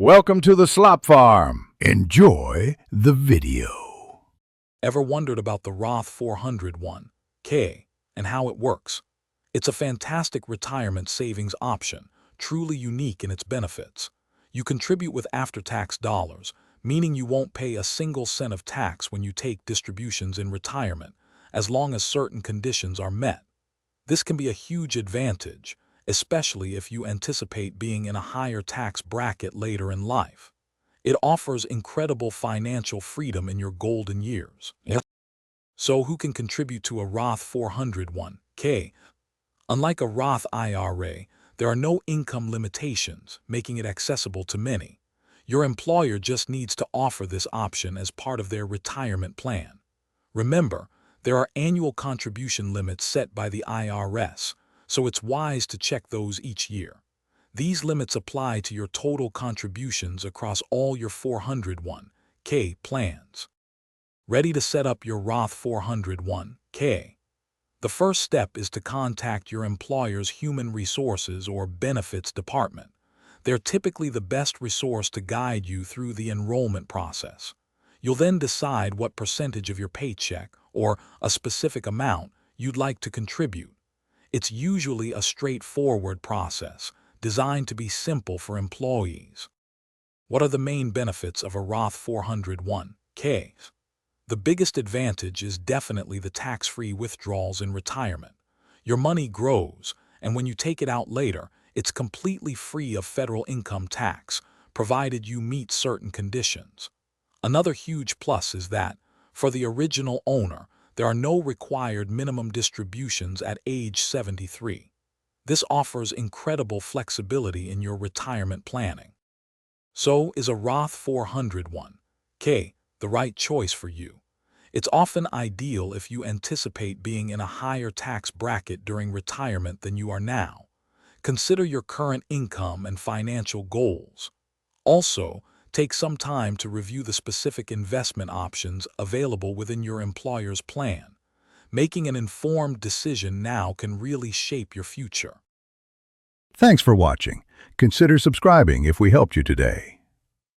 Welcome to the Slop Farm. Enjoy the video. Ever wondered about the Roth 401k and how it works? It's a fantastic retirement savings option, truly unique in its benefits. You contribute with after-tax dollars, meaning you won't pay a single cent of tax when you take distributions in retirement, as long as certain conditions are met. This can be a huge advantage, especially if you anticipate being in a higher tax bracket later in life. It offers incredible financial freedom in your golden years. So who can contribute to a Roth 401k? Unlike a Roth IRA, there are no income limitations, making it accessible to many. Your employer just needs to offer this option as part of their retirement plan. Remember, there are annual contribution limits set by the IRS, so it's wise to check those each year. These limits apply to your total contributions across all your 401k plans. Ready to set up your Roth 401k? The first step is to contact your employer's Human Resources or Benefits Department. They're typically the best resource to guide you through the enrollment process. You'll then decide what percentage of your paycheck, or a specific amount, you'd like to contribute. It's usually a straightforward process, designed to be simple for employees. What are the main benefits of a Roth 401k? The biggest advantage is definitely the tax-free withdrawals in retirement. Your money grows, and when you take it out later, it's completely free of federal income tax, provided you meet certain conditions. Another huge plus is that, for the original owner, there are no required minimum distributions at age 73. This offers incredible flexibility in your retirement planning. So, is a Roth 401k the right choice for you? It's often ideal if you anticipate being in a higher tax bracket during retirement than you are now. Consider your current income and financial goals. Also, take some time to review the specific investment options available within your employer's plan. Making an informed decision now can really shape your future. Thanks for watching. Consider subscribing if we helped you today.